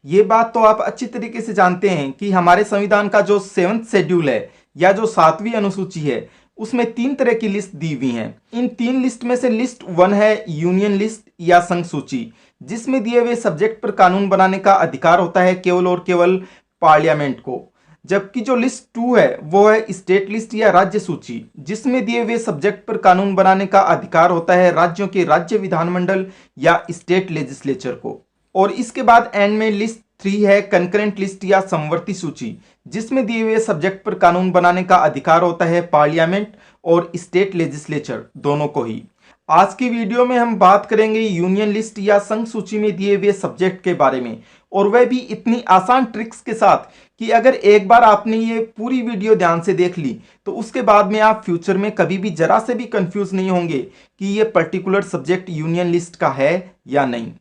ये बात तो आप अच्छी तरीके से जानते हैं कि हमारे संविधान का जो 7th शेड्यूल है या जो 7वीं अनुसूची है उसमें 3 तरह की लिस्ट दी हुई हैं। इन 3 लिस्ट में से लिस्ट 1 है यूनियन लिस्ट या संघ सूची, जिसमें दिए हुए सब्जेक्ट पर कानून बनाने का अधिकार होता है केवल और केवल पार्लियामेंट को। जबकि जो लिस्ट 2 है वो है स्टेट लिस्ट या राज्य सूची, जिसमें दिए हुए सब्जेक्ट पर कानून बनाने का अधिकार होता है राज्यों के राज्य विधानमंडल या स्टेट लेजिस्लेचर को। और इसके बाद एंड में लिस्ट 3 है कंकरेंट लिस्ट या समवर्ती सूची, जिसमें दिए हुए सब्जेक्ट पर कानून बनाने का अधिकार होता है पार्लियामेंट और स्टेट लेजिस्लेचर दोनों को ही। आज की वीडियो में हम बात करेंगे यूनियन लिस्ट या संघ सूची में दिए हुए सब्जेक्ट के बारे में, और वह भी इतनी आसान ट्रिक्स के साथ कि अगर एक बार आपने ये पूरी वीडियो ध्यान से देख ली तो उसके बाद में आप फ्यूचर में कभी भी जरा से भी कंफ्यूज नहीं होंगे कि ये पर्टिकुलर सब्जेक्ट यूनियन लिस्ट का है या नहीं।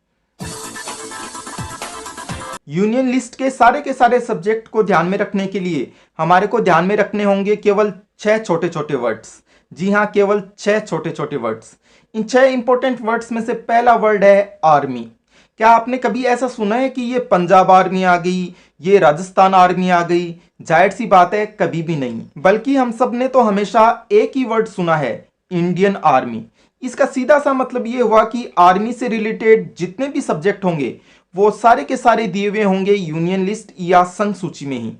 यूनियन लिस्ट के सारे सब्जेक्ट को ध्यान में रखने के लिए हमारे को ध्यान में रखने होंगे केवल 6 छोटे छोटे वर्ड्स। जी हाँ, केवल 6 छोटे छोटे वर्ड्स। इन 6 इंपॉर्टेंट वर्ड्स में से पहला वर्ड है आर्मी। क्या आपने कभी ऐसा सुना है कि ये पंजाब आर्मी आ गई, ये राजस्थान आर्मी आ गई? जाहिर सी बात है, कभी भी नहीं। बल्कि हम सब ने तो हमेशा एक ही वर्ड सुना है, इंडियन आर्मी। इसका सीधा सा मतलब ये हुआ कि आर्मी से रिलेटेड जितने भी सब्जेक्ट होंगे वो सारे के सारे दिए हुए होंगे यूनियन लिस्ट या संघ सूची में ही।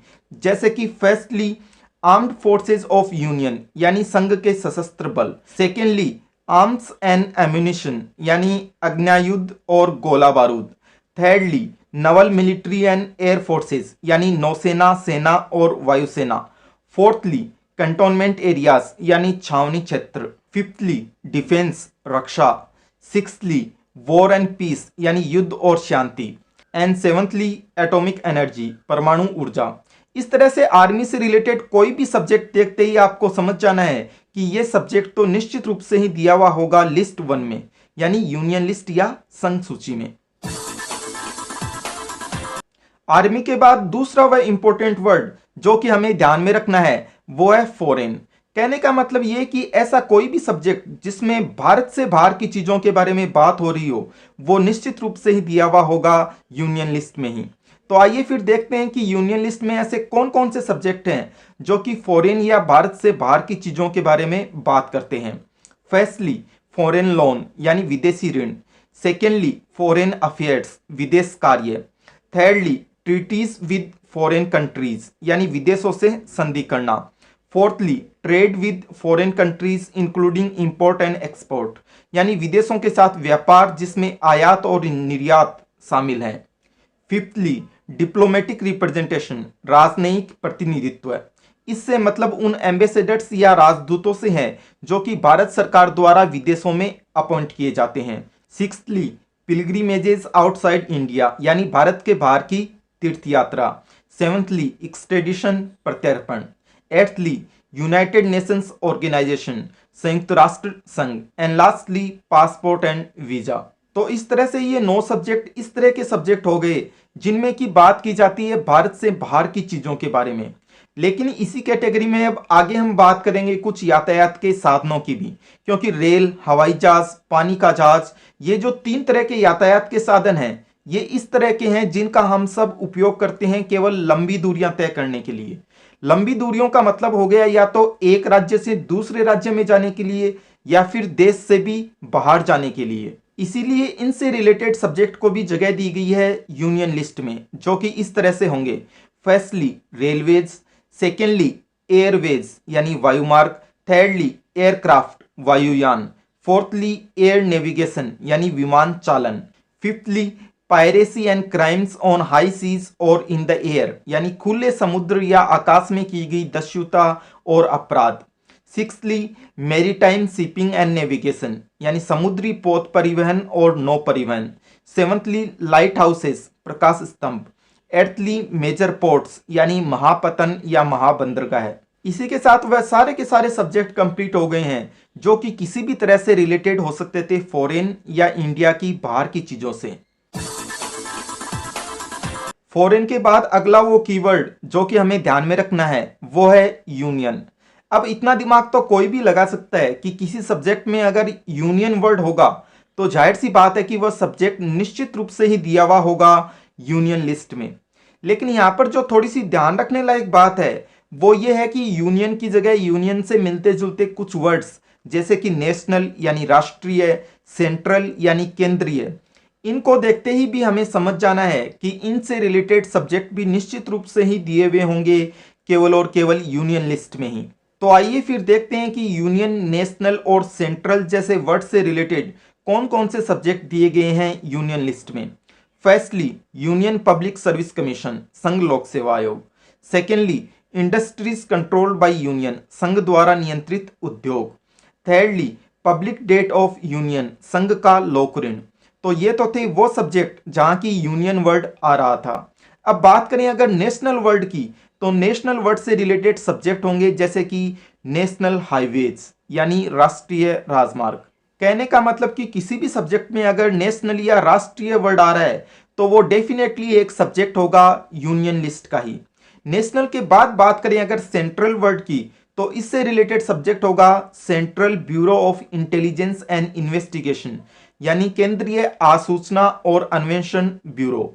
जैसे कि firstly armed forces of union यानी संघ के सशस्त्र बल। सेकेंडली आर्म्स एंड एम्यूनिशन यानी अग्नायुद्ध और गोला बारूद। Thirdly Naval military and air forces यानी नौसेना, सेना और वायुसेना। फोर्थली कंटोनमेंट एरियाज यानी छावनी क्षेत्र। फिफ्थली डिफेंस, रक्षा। सिक्सथली वॉर एंड पीस यानी युद्ध और शांति। एंड सेवंथली एटॉमिक एनर्जी, परमाणु ऊर्जा। इस तरह से आर्मी से रिलेटेड कोई भी सब्जेक्ट देखते ही आपको समझ जाना है कि ये सब्जेक्ट तो निश्चित रूप से ही दिया हुआ होगा लिस्ट 1 में यानी यूनियन लिस्ट या संघ सूची में। आर्मी के बाद दूसरा वह इंपॉर्टेंट वर्ड जो कि हमें ध्यान में रखना है वो है फॉरेन। कहने का मतलब ये कि ऐसा कोई भी सब्जेक्ट जिसमें भारत से बाहर की चीजों के बारे में बात हो रही हो वो निश्चित रूप से ही दिया हुआ होगा यूनियन लिस्ट में ही। तो आइए फिर देखते हैं कि यूनियन लिस्ट में ऐसे कौन कौन से सब्जेक्ट हैं जो कि फॉरेन या भारत से बाहर की चीजों के बारे में बात करते हैं। फर्स्टली फॉरेन लोन यानी विदेशी ऋण। सेकेंडली फॉरेन अफेयर्स, विदेश कार्य। Thirdly treaties with foreign countries यानी विदेशों से संधि करना। Fourthly trade with foreign countries including import and export यानी विदेशों के साथ व्यापार जिसमें आयात और निर्यात शामिल है। फिफ्थली डिप्लोमेटिक रिप्रेजेंटेशन, राजनयिक प्रतिनिधित्व। इससे मतलब उन एम्बेसडर्स या राजदूतों से है जो कि भारत सरकार द्वारा विदेशों में अपॉइंट किए जाते हैं। सिक्सथली पिलग्रिमेजेस आउटसाइड इंडिया यानी भारत के बाहर की तीर्थ यात्रा। सेवंथली एक्सट्रेडिशन, प्रत्यर्पण। एट्थली यूनाइटेड नेशंस ऑर्गेनाइजेशन, संयुक्त राष्ट्र संघ। And lastly passport and visa. तो इस तरह से ये 9 सब्जेक्ट इस तरह के सब्जेक्ट हो गए जिनमें की बात की जाती है भारत से बाहर की चीजों के बारे में। लेकिन इसी कैटेगरी में अब आगे हम बात करेंगे कुछ यातायात के साधनों की भी, क्योंकि रेल, हवाई जहाज, पानी का जहाज, ये जो 3 तरह के यातायात के साधन हैं ये इस तरह के हैं जिनका हम सब उपयोग करते हैं केवल लंबी दूरियां तय करने के लिए। लंबी दूरियों का मतलब हो गया या तो एक राज्य से दूसरे राज्य में जाने के लिए या फिर देश से भी बाहर जाने के लिए। इसीलिए इनसे रिलेटेड सब्जेक्ट को भी जगह दी गई है यूनियन लिस्ट में, जो कि इस तरह से होंगे। Firstly railways. सेकेंडली एयरवेज यानी वायुमार्ग। थर्डली एयरक्राफ्ट, वायुयान। फोर्थली एयर नेविगेशन यानी विमान चालन। Fifthly piracy and crimes on high seas और इन द एयर यानी खुले समुद्र या आकाश में की गई दस्युता और अपराध। सिक्सथली मैरीटाइम शिपिंग एंड नेविगेशन यानी समुद्री पोत परिवहन और नौ परिवहन। सेवंथली लाइट हाउसेस, प्रकाश स्तंभ। एट्थली मेजर पोर्ट्स यानी महापतन या महाबंदरगाह। इसी के साथ वह सारे के सारे सब्जेक्ट कंप्लीट हो गए हैं जो कि किसी भी तरह से रिलेटेड हो सकते थे फॉरेन या इंडिया की बाहर की चीजों से। फॉरेन के बाद अगला वो कीवर्ड जो कि हमें ध्यान में रखना है वो है यूनियन। अब इतना दिमाग तो कोई भी लगा सकता है कि किसी सब्जेक्ट में अगर यूनियन वर्ड होगा तो जाहिर सी बात है कि वह सब्जेक्ट निश्चित रूप से ही दिया हुआ होगा यूनियन लिस्ट में। लेकिन यहाँ पर जो थोड़ी सी ध्यान रखने लायक बात है वो ये है कि यूनियन की जगह यूनियन से मिलते जुलते कुछ वर्ड्स जैसे कि नेशनल यानी राष्ट्रीय, सेंट्रल यानी केंद्रीय, इनको देखते ही भी हमें समझ जाना है कि इनसे रिलेटेड सब्जेक्ट भी निश्चित रूप से ही दिए हुए होंगे केवल और केवल यूनियन लिस्ट में ही। तो आइए फिर देखते हैं कि यूनियन, नेशनल और सेंट्रल जैसे वर्ड से रिलेटेड कौन कौन से सब्जेक्ट दिए गए हैं यूनियन लिस्ट में। Firstly, union public service commission, संघ लोक सेवा आयोग। Secondly, industries controlled by union, संघ द्वारा नियंत्रित उद्योग। Thirdly, public debt of union, संघ का लोक ऋण। तो ये तो थे वो सब्जेक्ट जहां की यूनियन वर्ड आ रहा था। अब बात करें अगर नेशनल वर्ड की, तो नेशनल वर्ड से रिलेटेड सब्जेक्ट होंगे जैसे कि नेशनल हाईवेज यानी राष्ट्रीय राजमार्ग। कहने का मतलब कि किसी भी सब्जेक्ट में अगर नेशनल या राष्ट्रीय वर्ड आ रहा है तो वो डेफिनेटली एक सब्जेक्ट होगा यूनियन लिस्ट का ही। नेशनल के बाद बात करें अगर सेंट्रल वर्ड की, तो इससे रिलेटेड सब्जेक्ट होगा central bureau of intelligence and investigation यानी केंद्रीय आसूचना और अन्वेषण ब्यूरो।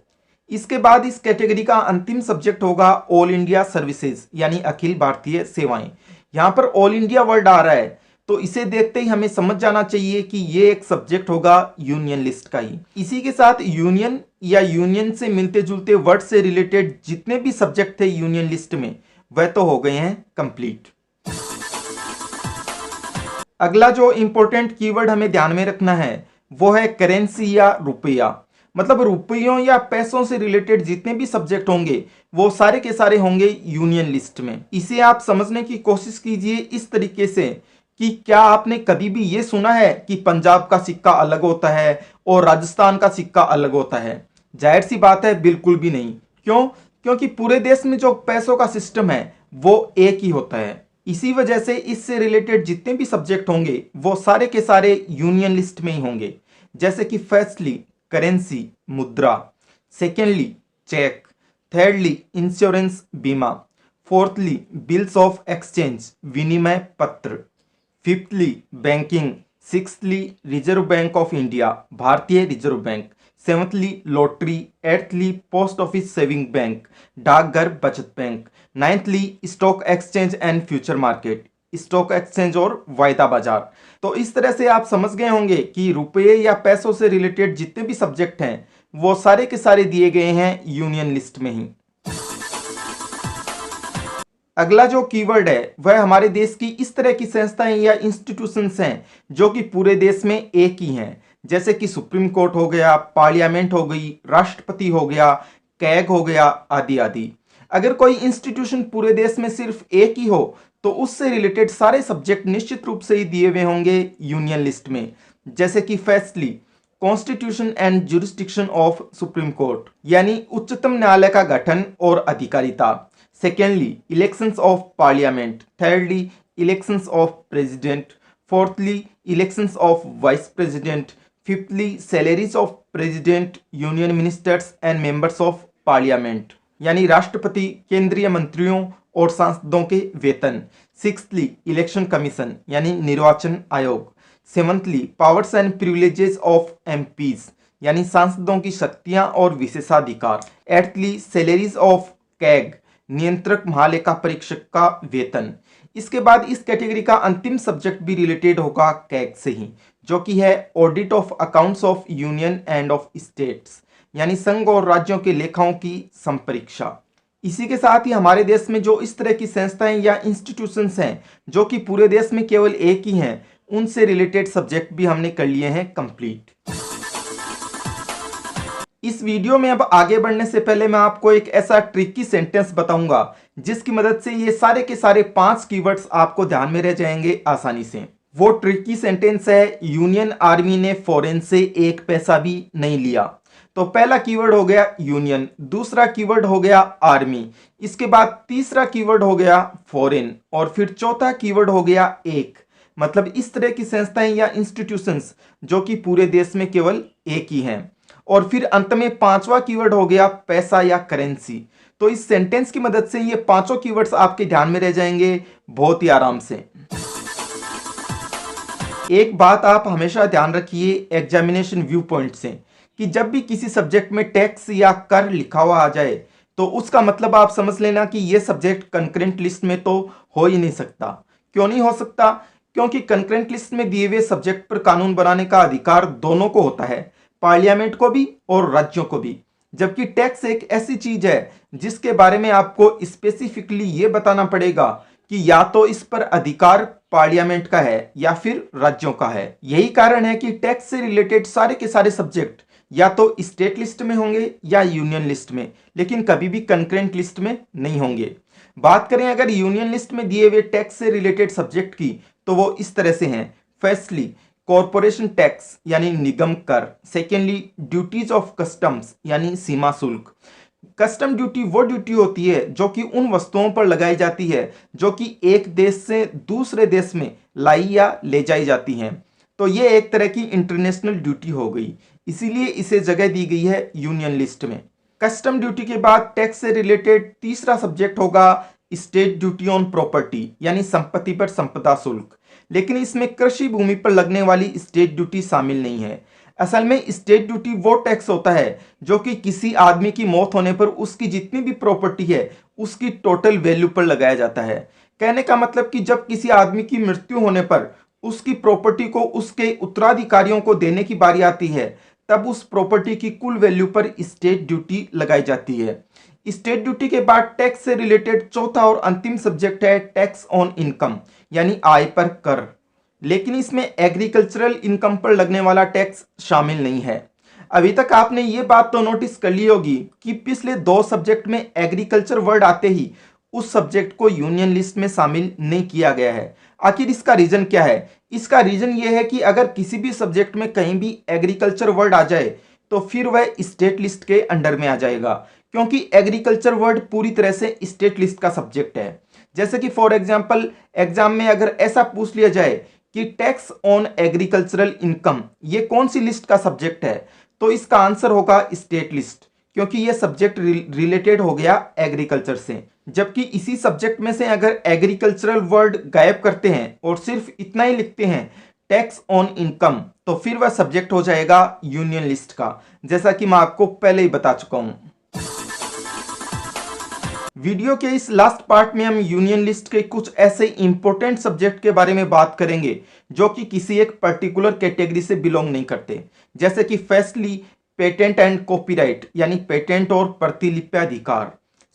इसके बाद इस कैटेगरी का अंतिम सब्जेक्ट होगा ऑल इंडिया सर्विसेज यानी अखिल भारतीय सेवाएं। यहां पर ऑल इंडिया वर्ड आ रहा है तो इसे देखते ही हमें समझ जाना चाहिए कि ये एक सब्जेक्ट होगा यूनियन लिस्ट का ही। इसी के साथ यूनियन या यूनियन से मिलते जुलते वर्ड से रिलेटेड जितने भी सब्जेक्ट थे यूनियन लिस्ट में वह तो हो गए हैं कंप्लीट। अगला जो इंपॉर्टेंट कीवर्ड हमें ध्यान में रखना है वो है करेंसी या रुपया। मतलब रुपयों या पैसों से रिलेटेड जितने भी सब्जेक्ट होंगे वो सारे के सारे होंगे यूनियन लिस्ट में। इसे आप समझने की कोशिश कीजिए इस तरीके से कि क्या आपने कभी भी ये सुना है कि पंजाब का सिक्का अलग होता है और राजस्थान का सिक्का अलग होता है? जाहिर सी बात है, बिल्कुल भी नहीं। क्यों? क्योंकि पूरे देश में जो पैसों का सिस्टम है वो एक ही होता है। इसी वजह से इससे रिलेटेड जितने भी सब्जेक्ट होंगे वो सारे के सारे यूनियन लिस्ट में ही होंगे। जैसे कि फर्स्टली करेंसी मुद्रा, सेकेंडली चेक, थर्डली इंश्योरेंस बीमा, फोर्थली बिल्स ऑफ एक्सचेंज विनिमय पत्र, fifthly banking, sixthly Reserve Bank of India भारतीय Reserve Bank, seventhly lottery, eighthly post office saving bank डाकघर बचत bank, ninthly stock exchange and future market stock exchange और वायदा बाजार। तो इस तरह से आप समझ गए होंगे कि रुपये या पैसों से रिलेटेड जितने भी सब्जेक्ट हैं वो सारे के सारे दिए गए हैं यूनियन लिस्ट में ही। अगला जो कीवर्ड है वह हमारे देश की इस तरह की संस्थाएं या इंस्टीट्यूशंस हैं जो कि पूरे देश में एक ही हैं। जैसे कि सुप्रीम कोर्ट हो गया, पार्लियामेंट हो गई, राष्ट्रपति हो गया, कैग हो गया, आदि आदि। अगर कोई इंस्टीट्यूशन पूरे देश में सिर्फ एक ही हो तो उससे रिलेटेड सारे सब्जेक्ट निश्चित रूप से ही दिए हुए होंगे यूनियन लिस्ट में। जैसे कि firstly constitution and jurisdiction of supreme court यानी उच्चतम न्यायालय का गठन और अधिकारिता। Secondly elections of parliament, thirdly elections of president, fourthly elections of vice president, fifthly salaries of president, union ministers and members of parliament यानी राष्ट्रपति, केंद्रीय मंत्रियों और सांसदों के वेतन। सिक्सथली इलेक्शन कमीशन यानी निर्वाचन आयोग। Seventhly powers and privileges of MPs यानी सांसदों की शक्तियां और विशेषाधिकार। एट्थली सैलरीज ऑफ कैग नियंत्रक महालेखा परीक्षक का वेतन। इसके बाद इस कैटेगरी का अंतिम सब्जेक्ट भी रिलेटेड होगा कैग से ही, जो कि है audit of accounts of union end of states यानी संघ और राज्यों के लेखाओं की संपरीक्षा। इसी के साथ ही हमारे देश में जो इस तरह की संस्थाएं या इंस्टीट्यूशंस हैं जो कि पूरे देश में केवल एक ही हैं, उनसे रिलेटेड सब्जेक्ट भी हमने कर लिए हैं कंप्लीट। इस वीडियो में अब आगे बढ़ने से पहले मैं आपको एक ऐसा ट्रिकी सेंटेंस बताऊंगा जिसकी मदद से ये सारे के सारे 5 कीवर्ड्स आपको ध्यान में रह जाएंगे आसानी से। वो ट्रिकी सेंटेंस है यूनियन आर्मी ने फॉरेन से 1 पैसा भी नहीं लिया। तो पहला कीवर्ड हो गया यूनियन, दूसरा कीवर्ड हो गया आर्मी, इसके बाद तीसरा कीवर्ड हो गया फॉरेन और फिर चौथा कीवर्ड हो गया एक। मतलब इस तरह की संस्थाएं या इंस्टीट्यूशंस जो कि पूरे देश में केवल एक ही हैं। और फिर अंत में 5वां कीवर्ड हो गया पैसा या करेंसी। तो इस सेंटेंस की मदद से ये 5 कीवर्ड्स आपके ध्यान में रह जाएंगे बहुत ही आराम से। एक बात आप हमेशा ध्यान रखिए एग्जामिनेशन व्यू पॉइंट से कि जब भी किसी सब्जेक्ट में टैक्स या कर लिखा हुआ आ जाए तो उसका मतलब आप समझ लेना कि ये सब्जेक्ट कंकरेंट लिस्ट में तो हो ही नहीं सकता। क्यों नहीं हो सकता? क्योंकि कंकरेंट लिस्ट में दिए हुए सब्जेक्ट पर कानून बनाने का अधिकार दोनों को होता है, पार्लियामेंट को भी और राज्यों को भी। जबकि टैक्स एक ऐसी चीज है जिसके बारे में आपको स्पेसिफिकली ये बताना पड़ेगा कि या तो इस पर अधिकार पार्लियामेंट का है या फिर राज्यों का है। यही कारण है कि टैक्स से रिलेटेड सारे के सारे सब्जेक्ट या तो स्टेट लिस्ट में होंगे या यूनियन लिस्ट में, लेकिन कभी भी कंकरेंट लिस्ट में नहीं होंगे। बात करें अगर यूनियन लिस्ट में दिए हुए टैक्स से रिलेटेड सब्जेक्ट की, तो वो इस तरह से हैं। फर्स्टली कॉरपोरेशन टैक्स यानी निगम कर। सेकेंडली ड्यूटीज ऑफ कस्टम्स यानी सीमा शुल्क। कस्टम ड्यूटी वो ड्यूटी होती है जो कि उन वस्तुओं पर लगाई जाती है जो कि एक देश से दूसरे देश में लाई या ले जाई जाती हैं। तो ये एक तरह की इंटरनेशनल ड्यूटी हो गई, इसीलिए इसे जगह दी गई है यूनियन लिस्ट में। कस्टम ड्यूटी के बाद टैक्स से रिलेटेड तीसरा सब्जेक्ट होगा स्टेट ड्यूटी ऑन प्रॉपर्टी यानी संपत्ति पर संपदा शुल्क। लेकिन इसमें कृषि भूमि पर लगने वाली स्टेट ड्यूटी शामिल नहीं है। असल में स्टेट ड्यूटी वो टैक्स होता है जो कि किसी आदमी की मौत होने पर उसकी जितनी भी प्रॉपर्टी है उसकी टोटल वैल्यू पर लगाया जाता है। कहने का मतलब कि जब किसी आदमी की मृत्यु होने पर उसकी प्रॉपर्टी को उसके उत्तराधिकारियों को देने की बारी आती है, तब उस प्रॉपर्टी की कुल वैल्यू पर स्टेट ड्यूटी लगाई जाती है। स्टेट ड्यूटी के बाद टैक्स से रिलेटेड चौथा और अंतिम सब्जेक्ट है टैक्स ऑन इनकम यानी आय पर कर। लेकिन इसमें एग्रीकल्चरल इनकम पर लगने वाला टैक्स शामिल नहीं है। अभी तक आपने ये बात तो नोटिस कर ली होगी कि पिछले दो सब्जेक्ट में एग्रीकल्चर वर्ड आते ही उस सब्जेक्ट को यूनियन लिस्ट में शामिल नहीं किया गया है। आखिर इसका रीजन क्या है? इसका रीजन ये है कि अगर किसी भी सब्जेक्ट में कहीं भी एग्रीकल्चर वर्ड आ जाए तो फिर वह स्टेट लिस्ट के अंडर में आ जाएगा, क्योंकि एग्रीकल्चर वर्ड पूरी तरह से स्टेट लिस्ट का सब्जेक्ट है। जैसे कि फॉर एग्जाम्पल एग्जाम में अगर ऐसा पूछ लिया जाए कि टैक्स ऑन एग्रीकल्चरल इनकम ये कौन सी लिस्ट का सब्जेक्ट है, तो इसका आंसर होगा स्टेट लिस्ट, क्योंकि ये सब्जेक्ट रिलेटेड हो गया एग्रीकल्चर से। जबकि इसी सब्जेक्ट में से अगर एग्रीकल्चरल वर्ड गायब करते हैं और सिर्फ इतना ही लिखते हैं टैक्स ऑन इनकम, तो फिर वह सब्जेक्ट हो जाएगा यूनियन लिस्ट का, जैसा कि मैं आपको पहले ही बता चुका हूं। वीडियो के इस लास्ट पार्ट में हम यूनियन लिस्ट के कुछ ऐसे इंपॉर्टेंट सब्जेक्ट के बारे में बात करेंगे जो कि किसी एक पर्टिकुलर कैटेगरी से बिलोंग नहीं करते। जैसे कि फर्स्टली पेटेंट एंड कॉपीराइट यानी पेटेंट और प्रतिलिपि अधिकार।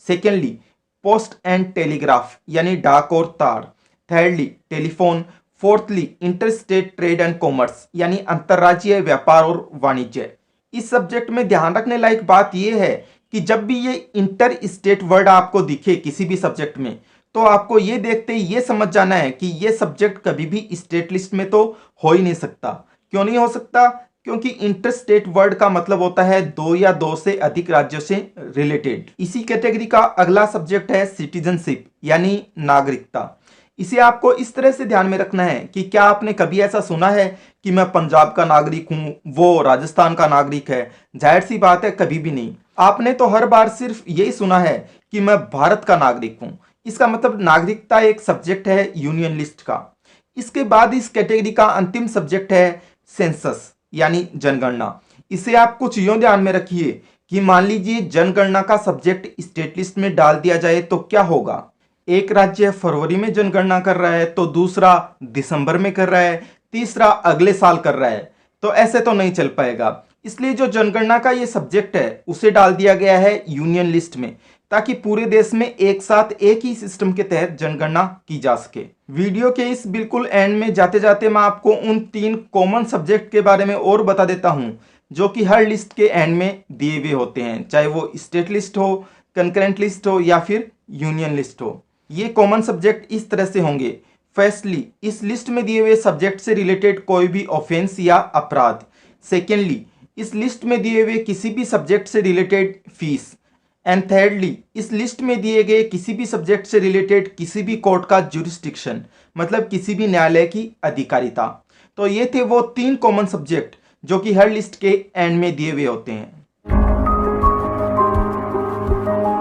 सेकेंडली पोस्ट एंड टेलीग्राफ यानी डाक और तार। Thirdly telephone. Fourthly interstate trade and commerce यानी अंतर्राज्यीय व्यापार और वाणिज्य। इस सब्जेक्ट में ध्यान रखने लायक बात यह है कि जब भी ये इंटर स्टेट वर्ड आपको दिखे किसी भी सब्जेक्ट में, तो आपको ये देखते ही ये समझ जाना है कि ये सब्जेक्ट कभी भी स्टेट लिस्ट में तो हो ही नहीं सकता। क्यों नहीं हो सकता? क्योंकि इंटर स्टेट वर्ड का मतलब होता है दो या दो से अधिक राज्यों से रिलेटेड। इसी कैटेगरी का अगला सब्जेक्ट है सिटीजनशिप यानी नागरिकता। इसे आपको इस तरह से ध्यान में रखना है कि क्या आपने कभी ऐसा सुना है कि मैं पंजाब का नागरिक हूं, वो राजस्थान का नागरिक है? जाहिर सी बात है, कभी भी नहीं। आपने तो हर बार सिर्फ यही सुना है कि मैं भारत का नागरिक हूं। इसका मतलब नागरिकता एक सब्जेक्ट है यूनियन लिस्ट का। इसके बाद इस कैटेगरी का अंतिम सब्जेक्ट है सेंसस यानी जनगणना। इसे आप कुछ यूं ध्यान में रखिए कि मान लीजिए जनगणना का सब्जेक्ट स्टेट लिस्ट में डाल दिया जाए तो क्या होगा। एक राज्य फरवरी में जनगणना कर रहा है तो दूसरा दिसंबर में कर रहा है, तीसरा अगले साल कर रहा है, तो ऐसे तो नहीं चल पाएगा। इसलिए जो जनगणना का ये सब्जेक्ट है उसे डाल दिया गया है यूनियन लिस्ट में, ताकि पूरे देश में एक साथ एक ही सिस्टम के तहत जनगणना की जा सके। वीडियो के इस बिल्कुल एंड में जाते जाते मैं आपको उन 3 कॉमन सब्जेक्ट के बारे में और बता देता हूं जो कि हर लिस्ट के एंड में दिए हुए होते हैं, चाहे वो स्टेट लिस्ट हो, कंकरेंट लिस्ट हो या फिर यूनियन लिस्ट हो। ये कॉमन सब्जेक्ट इस तरह से होंगे। फर्स्टली इस लिस्ट में दिए हुए सब्जेक्ट से रिलेटेड कोई भी ऑफेंस या अपराध। सेकेंडली इस लिस्ट में दिए हुए किसी भी सब्जेक्ट से रिलेटेड फीस। एंड थर्डली इस लिस्ट में दिए गए किसी भी सब्जेक्ट से रिलेटेड किसी भी कोर्ट का जुरिस्डिक्शन, मतलब किसी भी न्यायालय की अधिकारिता। तो ये थे वो 3 कॉमन सब्जेक्ट जो कि हर लिस्ट के एंड में दिए हुए होते हैं।